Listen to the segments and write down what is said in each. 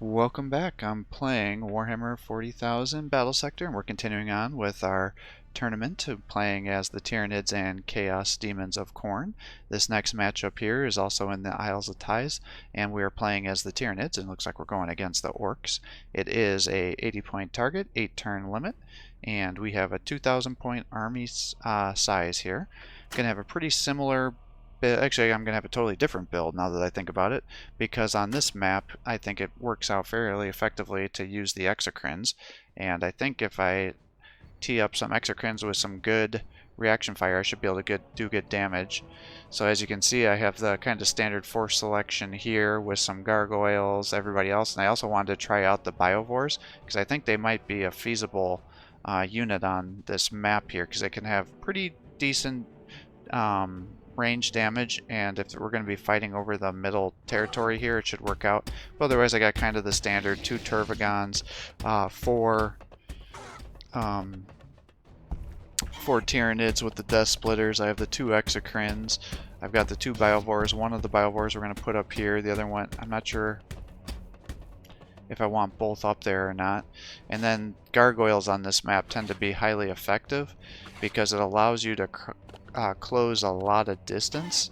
Welcome back. I'm playing Warhammer 40,000 Battlesector, and we're continuing on with our tournament of playing as the Tyranids and Chaos Demons of Khorne. This next matchup here is also in the Isles of Ties, and we are playing as the Tyranids, and it looks like we're going against the Orcs. It is a 80-point target, 8-turn limit, and we have a 2,000 point army size here. Going to have a pretty similar Actually, I'm going to have a totally different build now that I think about it, because on this map, I think it works out fairly effectively to use the exocrines, and I think if I tee up some exocrines with some good reaction fire, I should be able to do good damage. So as you can see, I have the kind of standard force selection here with some gargoyles, everybody else, and I also wanted to try out the biovores, because I think they might be a feasible unit on this map here, because they can have pretty decent range damage, and if we're going to be fighting over the middle territory here, it should work out. But otherwise, I got kind of the standard 2 Tervagons, 4 Tyranids with the Death Splitters. I have the 2 Exocrines. I've got the 2 Biovores. One of the Biovores we're going to put up here. The other one, I'm not sure if I want both up there or not. And then Gargoyles on this map tend to be highly effective because it allows you to close a lot of distance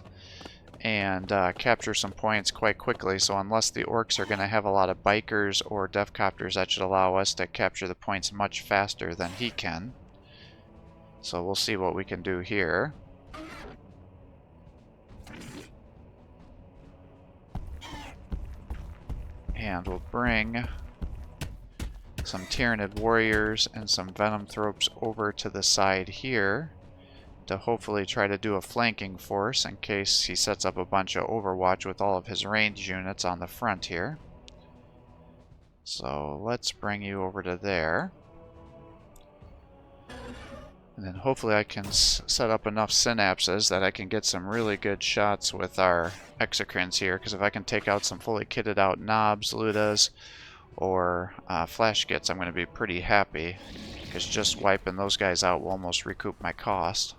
and capture some points quite quickly. So unless the Orcs are going to have a lot of bikers or Deathcopters, that should allow us to capture the points much faster than he can. So we'll see what we can do here. And we'll bring some Tyranid warriors and some Venomthropes over to the side here to hopefully try to do a flanking force in case he sets up a bunch of Overwatch with all of his ranged units on the front here. So let's bring you over to there. And then hopefully I can set up enough synapses that I can get some really good shots with our exocrines here, because if I can take out some fully kitted out Knobs, Ludas, or Flash Gits, I'm going to be pretty happy, because just wiping those guys out will almost recoup my cost.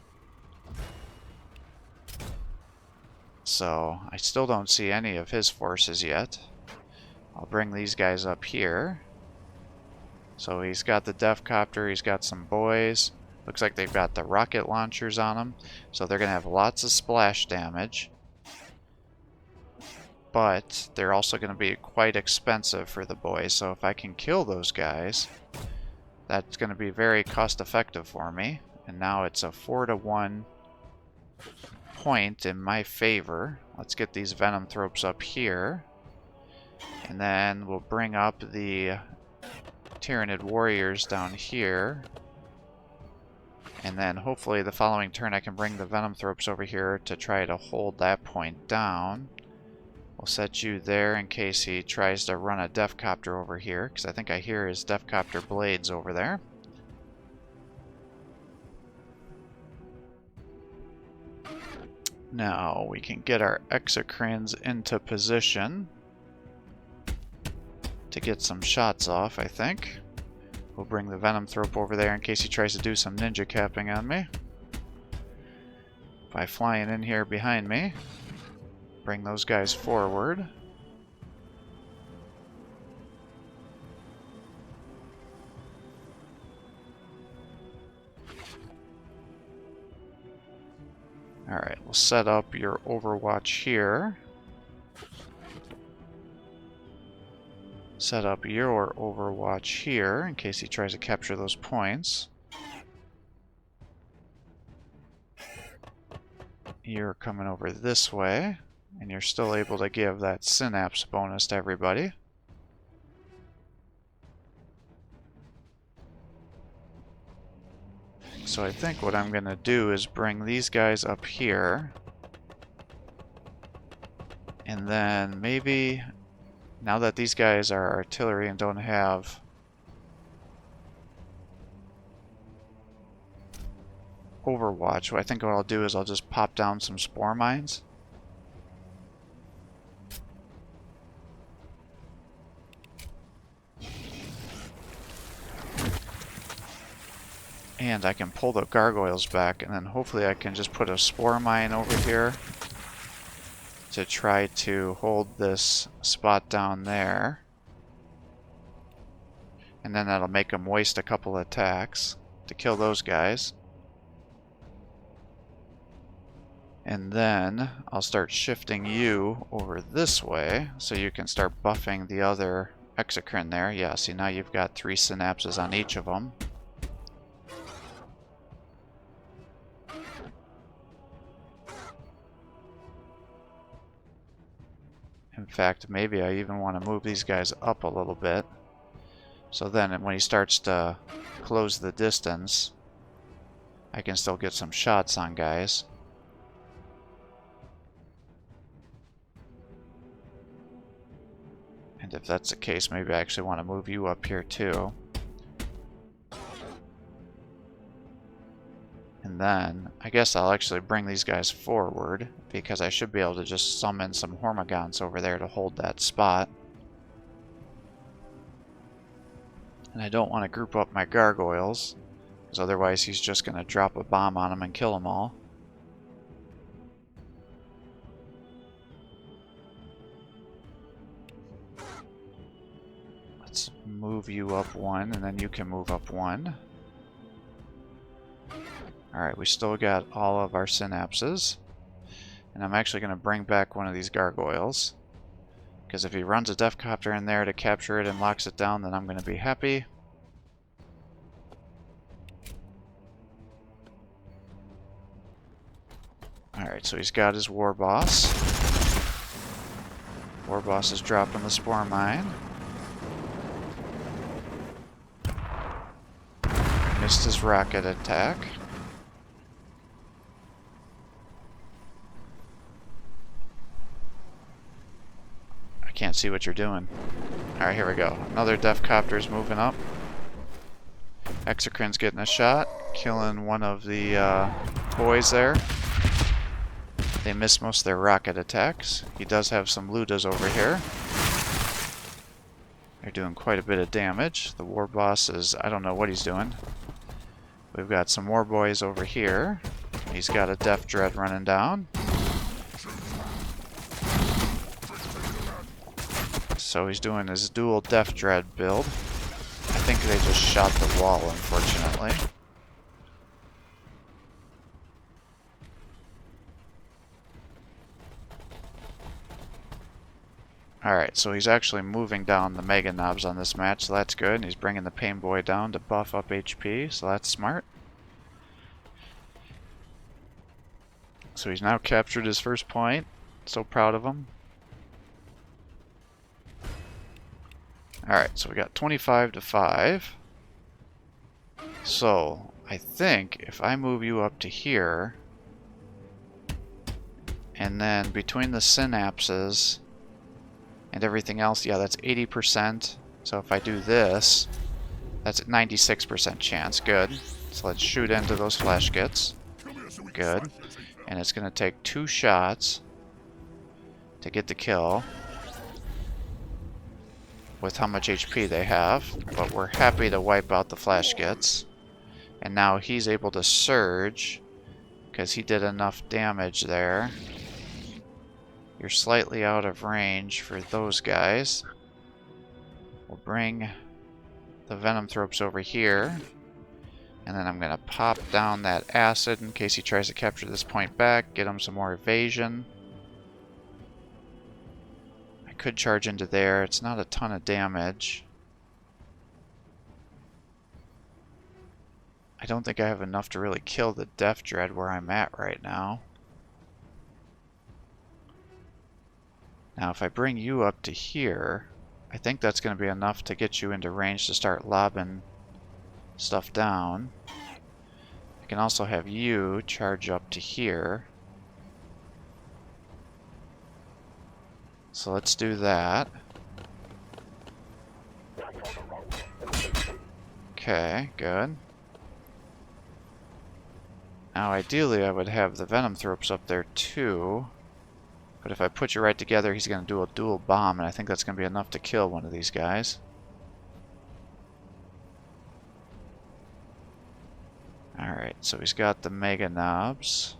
So I still don't see any of his forces yet. I'll bring these guys up here. So he's got the Deathcopter, he's got some boys. Looks like they've got the rocket launchers on them, so they're going to have lots of splash damage. But they're also going to be quite expensive for the boys, so if I can kill those guys, that's going to be very cost effective for me. And now it's a 4-to-1 point in my favor. Let's get these Venomthropes up here. And then we'll bring up the Tyranid warriors down here. And then hopefully the following turn I can bring the Venomthropes over here to try to hold that point down. We'll set you there in case he tries to run a Deathcopter over here, because I think I hear his Deathcopter blades over there. Now we can get our Exocrines into position to get some shots off, I think. We'll bring the Venomthrope over there in case he tries to do some ninja capping on me. By flying in here behind me. Bring those guys forward. Alright, we'll set up your Overwatch here. Set up your Overwatch here in case he tries to capture those points. You're coming over this way, and you're still able to give that synapse bonus to everybody. So I think what I'm going to do is bring these guys up here. And then maybe, now that these guys are artillery and don't have Overwatch, I think what I'll do is I'll just pop down some Spore Mines. And I can pull the Gargoyles back, and then hopefully I can just put a Spore Mine over here to try to hold this spot down there. And then that'll make him waste a couple of attacks to kill those guys. And then I'll start shifting you over this way so you can start buffing the other exocrine there. Yeah, see, now you've got 3 synapses on each of them. In fact, maybe I even want to move these guys up a little bit. So then when he starts to close the distance, I can still get some shots on guys. And if that's the case, maybe I actually want to move you up here too. And then, I guess I'll actually bring these guys forward, because I should be able to just summon some Hormagaunts over there to hold that spot. And I don't want to group up my gargoyles, because otherwise he's just going to drop a bomb on them and kill them all. Let's move you up 1, and then you can move up 1. Alright, we still got all of our synapses. And I'm actually going to bring back one of these gargoyles. Because if he runs a Deathcopter in there to capture it and locks it down, then I'm going to be happy. Alright, so he's got his War Boss. War Boss is dropping the Spore Mine. Missed his rocket attack. I can't see what you're doing. Alright, here we go. Another Deathcopter's moving up. Exocrine's getting a shot, killing one of the boys there. They missed most of their rocket attacks. He does have some Ludas over here. They're doing quite a bit of damage. The War Boss is, I don't know what he's doing. We've got some War Boys over here. He's got a Death Dread running down. So he's doing his dual Death Dread build. I think they just shot the wall, unfortunately. Alright, so he's actually moving down the Mega Knobs on this match, so that's good. And he's bringing the Pain Boy down to buff up HP, so that's smart. So he's now captured his first point. So proud of him. Alright, so we got 25 to 5. So, I think if I move you up to here, and then between the synapses and everything else, yeah, that's 80%. So if I do this, that's a 96% chance. Good. So let's shoot into those flash kits. Good. And it's going to take 2 shots to get the kill with how much HP they have. But we're happy to wipe out the flash kits. And now he's able to surge because he did enough damage there. You're slightly out of range for those guys. We'll bring the Venom Thropes over here. And then I'm going to pop down that acid in case he tries to capture this point back. Get him some more evasion. I could charge into there. It's not a ton of damage. I don't think I have enough to really kill the Death Dread where I'm at right now. Now if I bring you up to here, I think that's going to be enough to get you into range to start lobbing stuff down. I can also have you charge up to here. So let's do that. Okay, good. Now ideally I would have the Venom Thropes up there too. But if I put you right together, he's going to do a dual bomb, and I think that's going to be enough to kill one of these guys. Alright, so he's got the Mega Knobs.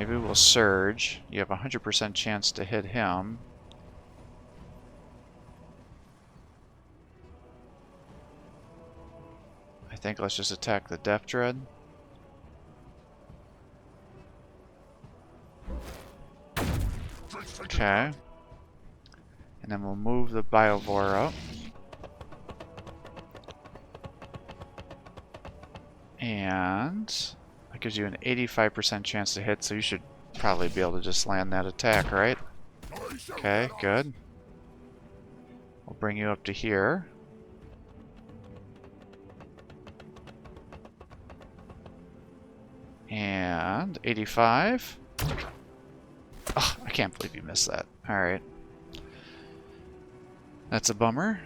Maybe we'll surge. You have a 100% chance to hit him. I think let's just attack the Death Dread. Okay. And then we'll move the Biovore up. And that gives you an 85% chance to hit, so you should probably be able to just land that attack, right? Okay, good. We'll bring you up to here. And 85. Oh, I can't believe you missed that. Alright. That's a bummer.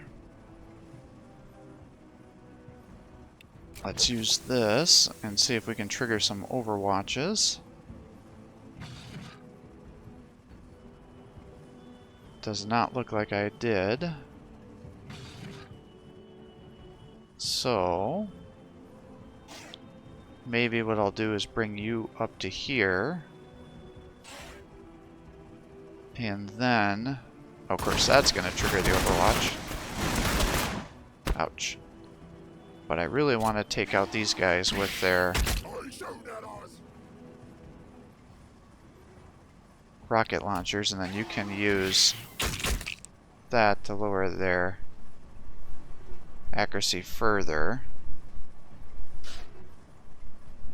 Let's use this and see if we can trigger some overwatches. Does not look like I did. So maybe what I'll do is bring you up to here. And then, of course, that's going to trigger the overwatch. Ouch. But I really want to take out these guys with their rocket launchers, and then you can use that to lower their accuracy further.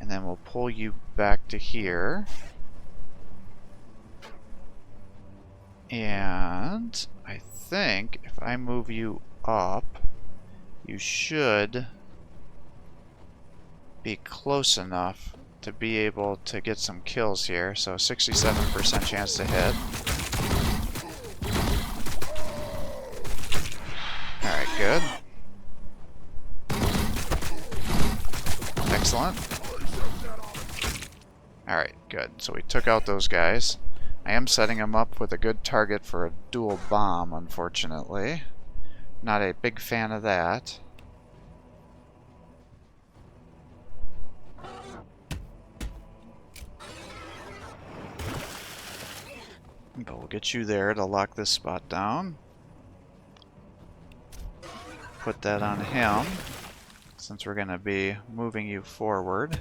And then we'll pull you back to here. And I think if I move you up, you should be close enough to be able to get some kills here. So 67% chance to hit. Alright, good. Excellent. Alright, good. So we took out those guys. I am setting them up with a good target for a dual bomb, unfortunately. Not a big fan of that. But we'll get you there to lock this spot down. Put that on him, since we're going to be moving you forward.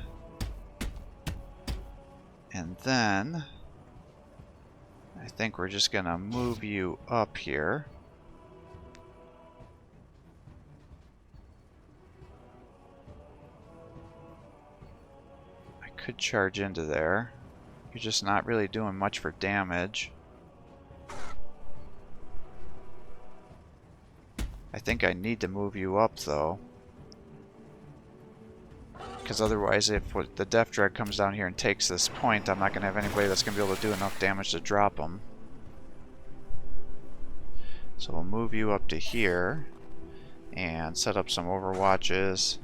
And then I think we're just going to move you up here. I could charge into there. You're just not really doing much for damage. I think I need to move you up, though. Because otherwise, if the Death Dread comes down here and takes this point, I'm not going to have anybody that's going to be able to do enough damage to drop him. So we'll move you up to here and set up some overwatches.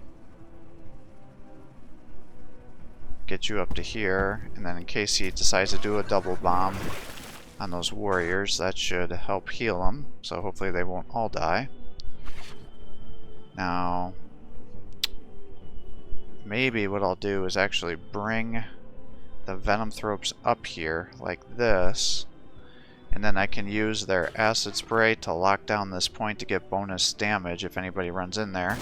Get you up to here, and then in case he decides to do a double bomb on those warriors, that should help heal them. So hopefully they won't all die. Now, maybe what I'll do is actually bring the Venom Thropes up here like this, and then I can use their acid spray to lock down this point to get bonus damage if anybody runs in there.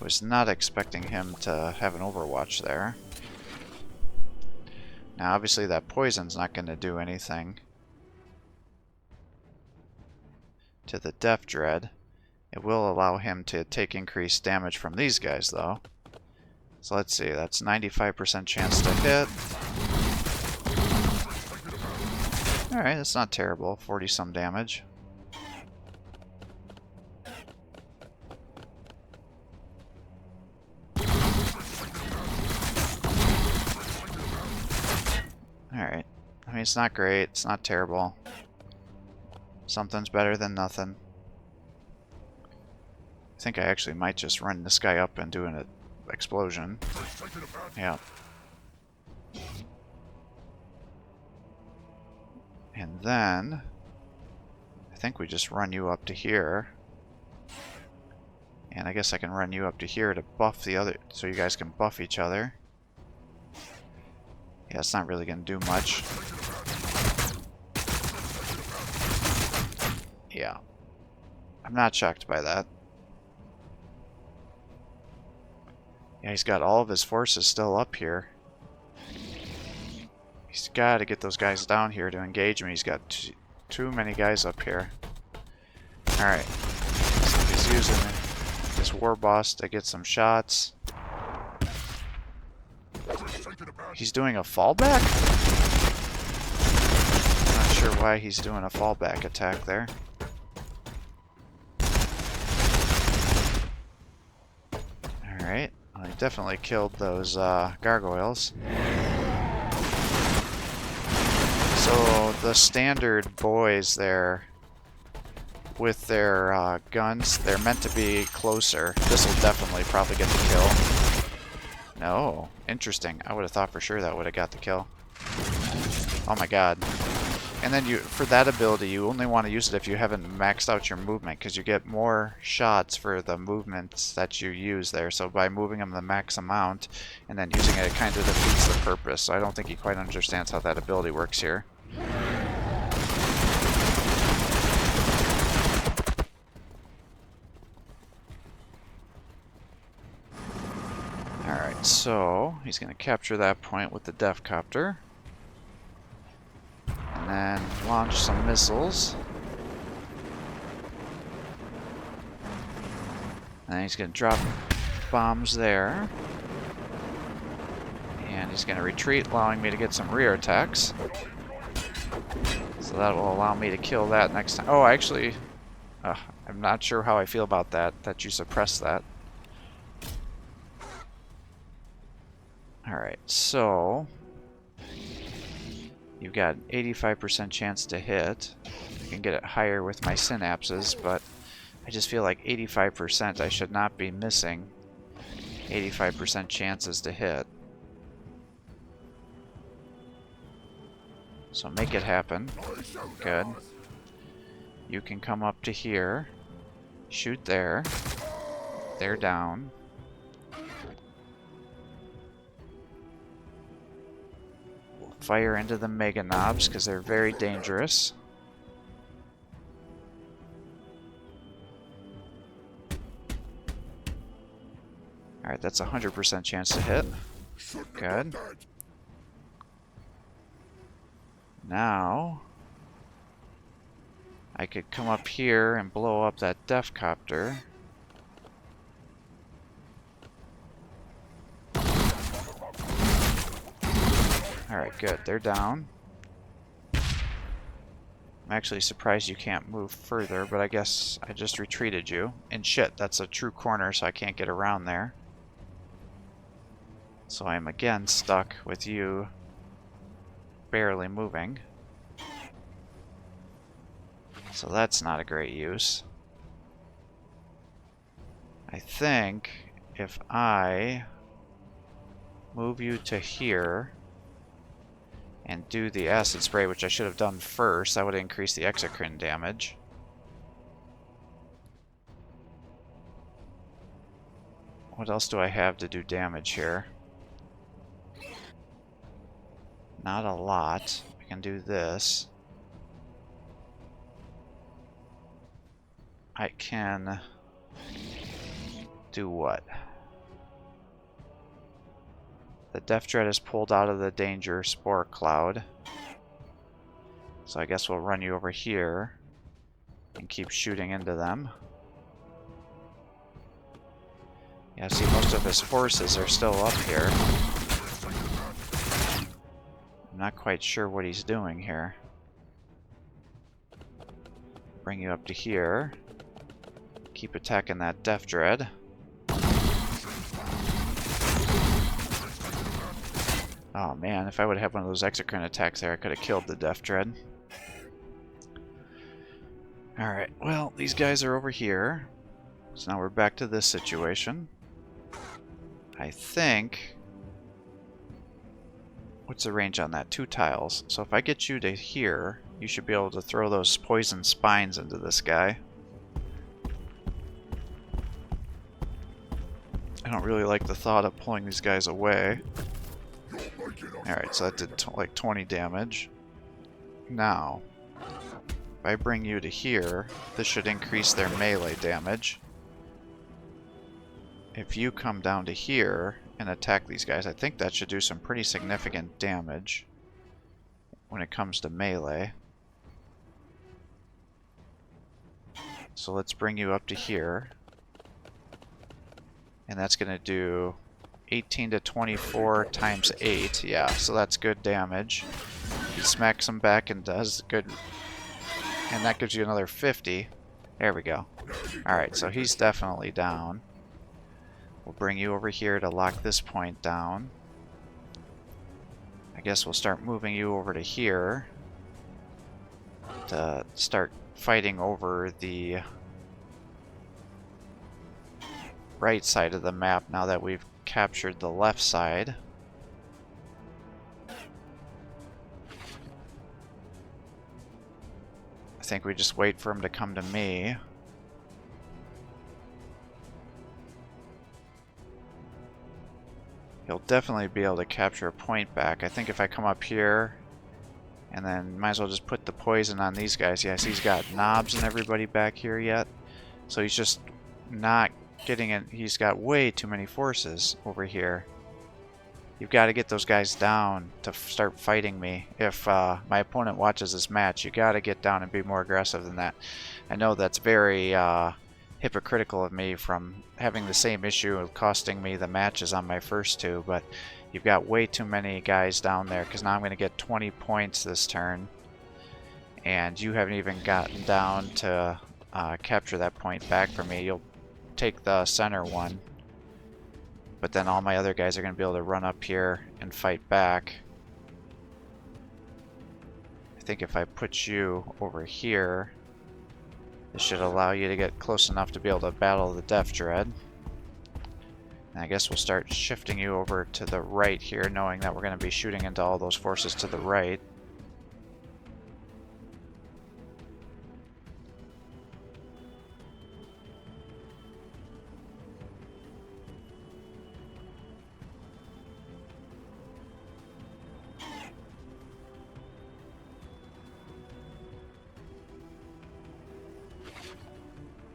I was not expecting him to have an overwatch there. Now obviously that poison's not going to do anything to the Death Dread. It will allow him to take increased damage from these guys, though. So let's see, that's 95% chance to hit. Alright, that's not terrible, 40-some damage. Alright, I mean, it's not great, it's not terrible. Something's better than nothing. I think I actually might just run this guy up and do an explosion. Yeah. And then I think we just run you up to here. And I guess I can run you up to here to buff the other, so you guys can buff each other. Yeah, it's not really going to do much. Yeah. I'm not shocked by that. Yeah, he's got all of his forces still up here. He's got to get those guys down here to engage me. He's got too many guys up here. Alright. So he's using this war boss to get some shots. He's doing a fallback? Not sure why he's doing a fallback attack there. Alright. Well, he definitely killed those gargoyles. So the standard boys there with their guns, they're meant to be closer. This will definitely probably get the kill. No. Interesting. I would have thought for sure that would have got the kill. Oh my god. And then for that ability, you only want to use it if you haven't maxed out your movement, because you get more shots for the movements that you use there. So by moving them the max amount and then using it, it kind of defeats the purpose. So I don't think he quite understands how that ability works here. Alright, so he's going to capture that point with the Deathcopter. And then launch some missiles. And then he's going to drop bombs there. And he's going to retreat, allowing me to get some rear attacks. So that will allow me to kill that next time. Oh, actually, I'm not sure how I feel about that you suppressed that. Alright, so you've got an 85% chance to hit. I can get it higher with my synapses, but I just feel like 85% I should not be missing 85% chances to hit. So make it happen. Good. You can come up to here. Shoot there. They're down. Fire into the Mega Knobs because they're very dangerous. Alright, that's a 100% chance to hit. Good. Now, I could come up here and blow up that Deathcopter. Alright, good. They're down. I'm actually surprised you can't move further, but I guess I just retreated you. And shit, that's a true corner, so I can't get around there. So I'm again stuck with you barely moving. So that's not a great use. I think if I move you to here and do the acid spray, which I should have done first, that would increase the exocrine damage. What else do I have to do damage here? Not a lot. I can do this. I can do what? The Death Dread is pulled out of the danger spore cloud. So I guess we'll run you over here and keep shooting into them. Yeah, see, most of his forces are still up here. I'm not quite sure what he's doing here. Bring you up to here. Keep attacking that Death Dread. Oh man, if I would have one of those exocrine attacks there, I could have killed the Death Dread. Alright, well, these guys are over here. So now we're back to this situation. I think... What's the range on that? 2 tiles. So if I get you to here, you should be able to throw those poison spines into this guy. I don't really like the thought of pulling these guys away. Alright, so that did like 20 damage. Now, if I bring you to here, this should increase their melee damage. If you come down to here and attack these guys, I think that should do some pretty significant damage when it comes to melee. So let's bring you up to here. And that's going to do 18 to 24 times 8. Yeah, so that's good damage. He smacks him back and does good. And that gives you another 50. There we go. Alright, so he's definitely down. We'll bring you over here to lock this point down. I guess we'll start moving you over to here to start fighting over the right side of the map now that we've captured the left side. I think we just wait for him to come to me. He'll definitely be able to capture a point back. I think if I come up here and then might as well just put the poison on these guys. Yes, he's got knobs and everybody back here yet. So he's just not getting it. He's got way too many forces over here. You've got to get those guys down to start fighting me. If my opponent watches this match, you got to get down and be more aggressive than that. I know that's very hypocritical of me from having the same issue of costing me the matches on my first two, but you've got way too many guys down there because now I'm going to get 20 points this turn, and you haven't even gotten down to capture that point back for me. You'll take the center one, but then all my other guys are going to be able to run up here and fight back. I think if I put you over here, this should allow you to get close enough to be able to battle the Death Dread. And I guess we'll start shifting you over to the right here, knowing that we're going to be shooting into all those forces to the right.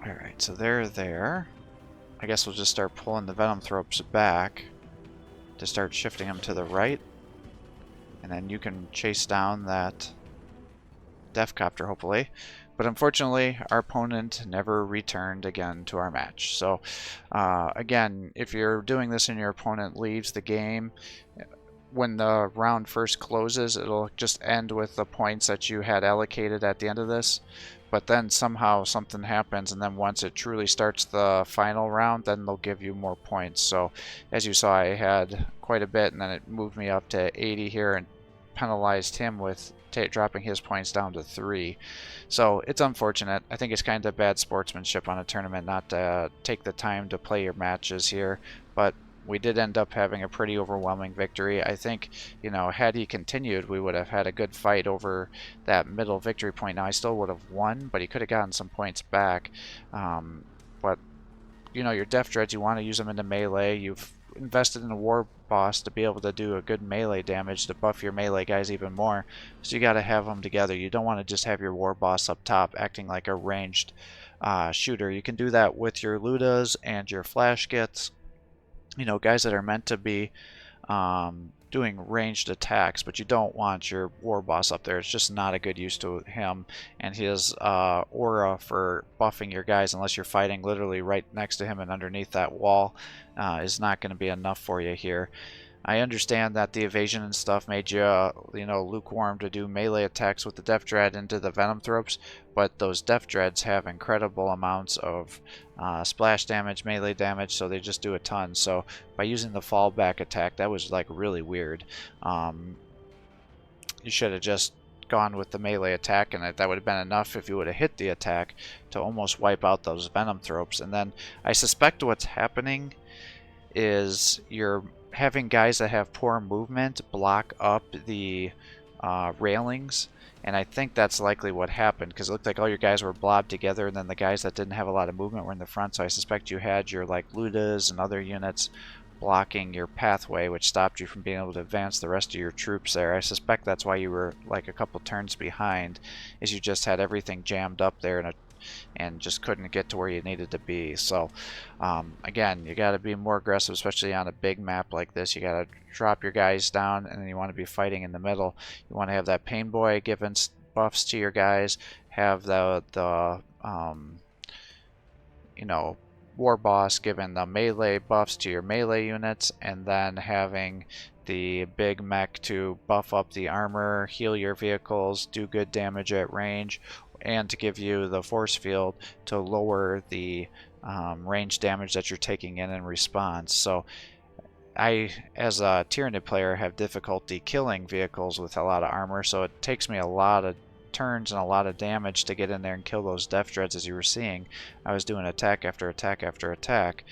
Alright, so they're there. I guess we'll just start pulling the Venom Thropes back to start shifting them to the right. And then you can chase down that Death Copter, hopefully. But unfortunately, our opponent never returned again to our match. So, again, if you're doing this and your opponent leaves the game, when the round first closes, it'll just end with the points that you had allocated at the end of this. But then somehow something happens, and then once it truly starts the final round, then they'll give you more points. So as you saw, I had quite a bit, and then it moved me up to 80 here and penalized him with dropping his points down to 3. So it's unfortunate. I think it's kind of bad sportsmanship on a tournament not to take the time to play your matches here, but we did end up having a pretty overwhelming victory. I think, you know, had he continued, we would have had a good fight over that middle victory point. Now, I still would have won, but he could have gotten some points back. But, you know, your Death Dreads, you want to use them into melee. You've invested in a War Boss to be able to do a good melee damage to buff your melee guys even more. So you got to have them together. You don't want to just have your War Boss up top acting like a ranged shooter. You can do that with your Ludas and your Flash Gits. You know, guys that are meant to be doing ranged attacks, but you don't want your War Boss up there. It's just not a good use to him, and his aura for buffing your guys, unless you're fighting literally right next to him and underneath that wall, is not going to be enough for you here. I understand that the evasion and stuff made you, you know, lukewarm to do melee attacks with the Death Dread into the Venom Thropes, but those Death Dreads have incredible amounts of splash damage, melee damage, so they just do a ton. So by using the fallback attack, that was like really weird. You should have just gone with the melee attack, and that would have been enough if you would have hit the attack to almost wipe out those Venom Thropes. And then I suspect what's happening is you're having guys that have poor movement block up the railings, and I think that's likely what happened, because it looked like all your guys were blobbed together, and then the guys that didn't have a lot of movement were in the front. So I suspect you had your like Ludas and other units blocking your pathway, which stopped you from being able to advance the rest of your troops there. I suspect that's why you were like a couple turns behind, is you just had everything jammed up there and just couldn't get to where you needed to be. So again, you got to be more aggressive, especially on a big map like this. You got to drop your guys down, and then you want to be fighting in the middle. You want to have that pain boy giving buffs to your guys, have the you know, war boss giving the melee buffs to your melee units, and then having the big mech to buff up the armor, heal your vehicles, do good damage at range, and to give you the force field to lower the range damage that you're taking in response. So I, as a Tyranid player, have difficulty killing vehicles with a lot of armor, so it takes me a lot of turns and a lot of damage to get in there and kill those death dreads. As you were seeing, I was doing attack after attack after attack,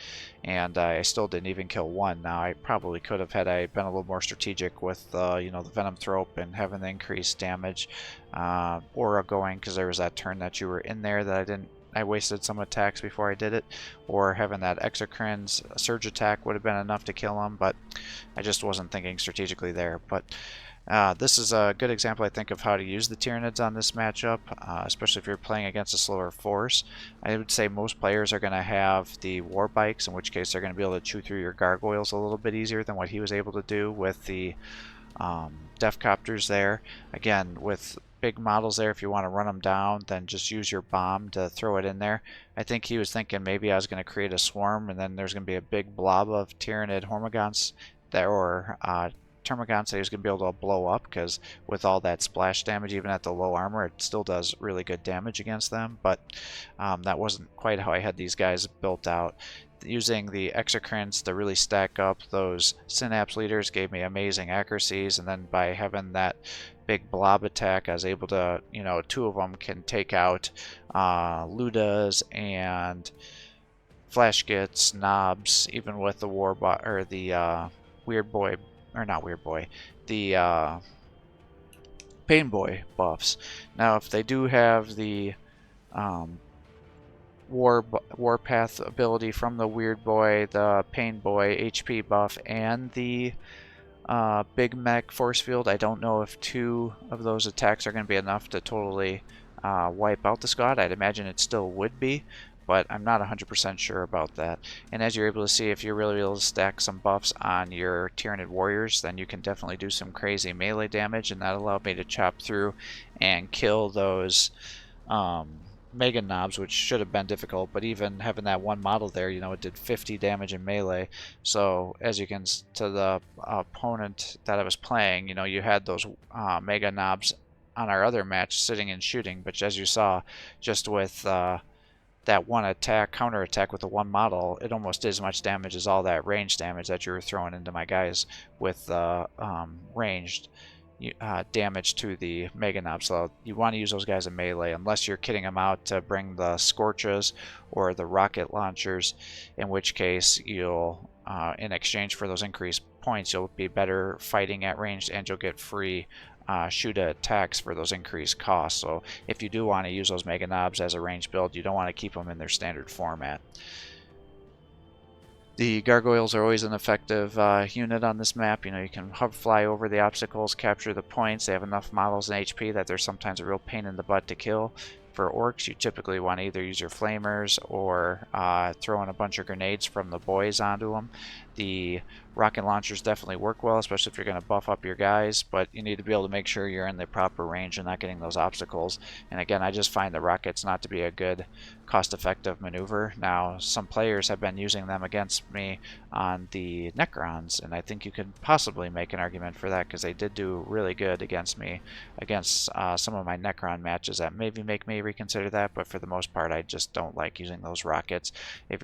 and I still didn't even kill one. Now I probably could have had I been a little more strategic with you know, the venom thrope and having the increased damage, aura going, because there was that turn that you were in there that I wasted some attacks before I did it, or having that exocrine's surge attack would have been enough to kill him, but I just wasn't thinking strategically there. But this is a good example, I think, of how to use the Tyranids on this matchup, especially if you're playing against a slower force. I would say most players are going to have the war bikes, in which case they're going to be able to chew through your gargoyles a little bit easier than what he was able to do with the Death Copters there. Again, with big models there, if you want to run them down, then just use your bomb to throw it in there. I think he was thinking maybe I was going to create a swarm, and then there's going to be a big blob of Tyranid Hormagaunts there, or Termagants that he was going to be able to blow up, because with all that splash damage, even at the low armor, it still does really good damage against them. But that wasn't quite how I had these guys built out. Using the exocrines to really stack up those synapse leaders gave me amazing accuracies, and then by having that big blob attack, I was able to, you know, two of them can take out Ludas and Flashgits, Knobs, even with the Warbot or the Weird Boy, or not Weird Boy, the Pain Boy buffs. Now, if they do have the Warpath ability from the Weird Boy, the Pain Boy HP buff, and the Big Mech Force Field, I don't know if two of those attacks are going to be enough to totally wipe out the squad. I'd imagine it still would be, but I'm not 100% sure about that. And as you're able to see, if you're really able to stack some buffs on your Tyranid warriors, then you can definitely do some crazy melee damage, and that allowed me to chop through and kill those Mega Knobs, which should have been difficult, but even having that one model there, you know, it did 50 damage in melee. So as you can, to the opponent that I was playing, you know, you had those Mega Knobs on our other match sitting and shooting, but as you saw, just with that one attack, counter attack with the one model, it almost did as much damage as all that range damage that you were throwing into my guys with ranged damage to the Mega Knob. So you want to use those guys in melee unless you're kitting them out to bring the Scorches or the rocket launchers, in which case you'll, in exchange for those increased points, you'll be better fighting at range, and you'll get free shoot attacks for those increased costs. So if you do want to use those Mega Knobs as a range build, you don't want to keep them in their standard format. The gargoyles are always an effective unit on this map. You know, you can fly over the obstacles, capture the points. They have enough models and HP that they're sometimes a real pain in the butt to kill. For orcs, you typically want to either use your flamers or throw in a bunch of grenades from the boys onto them. The rocket launchers definitely work well, especially if you're going to buff up your guys, but you need to be able to make sure you're in the proper range and not getting those obstacles. And again, I just find the rockets not to be a good cost-effective maneuver. Now, some players have been using them against me on the Necrons, and I think you could possibly make an argument for that, because they did do really good against me, against some of my Necron matches. That maybe make me reconsider that, but for the most part, I just don't like using those rockets.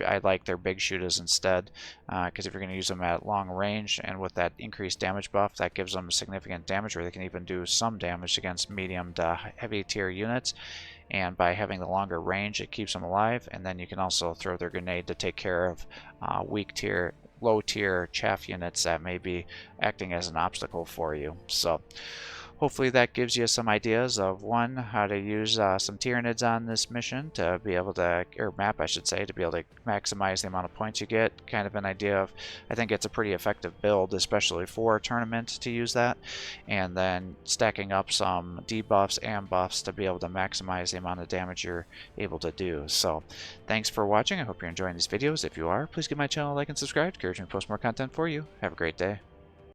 I like their big shooters instead, because if you're going to use them at long range, and with that increased damage buff, that gives them significant damage, where they can even do some damage against medium to heavy tier units. And by having the longer range, it keeps them alive, and then you can also throw their grenade to take care of weak tier, low tier chaff units that may be acting as an obstacle for you. So hopefully that gives you some ideas of one, how to use some Tyranids on this mission to be able to, or map I should say, to be able to maximize the amount of points you get. Kind of an idea of, I think it's a pretty effective build, especially for a tournament, to use that. And then stacking up some debuffs and buffs to be able to maximize the amount of damage you're able to do. So thanks for watching. I hope you're enjoying these videos. If you are, please give my channel a like and subscribe to encourage me to post more content for you. Have a great day.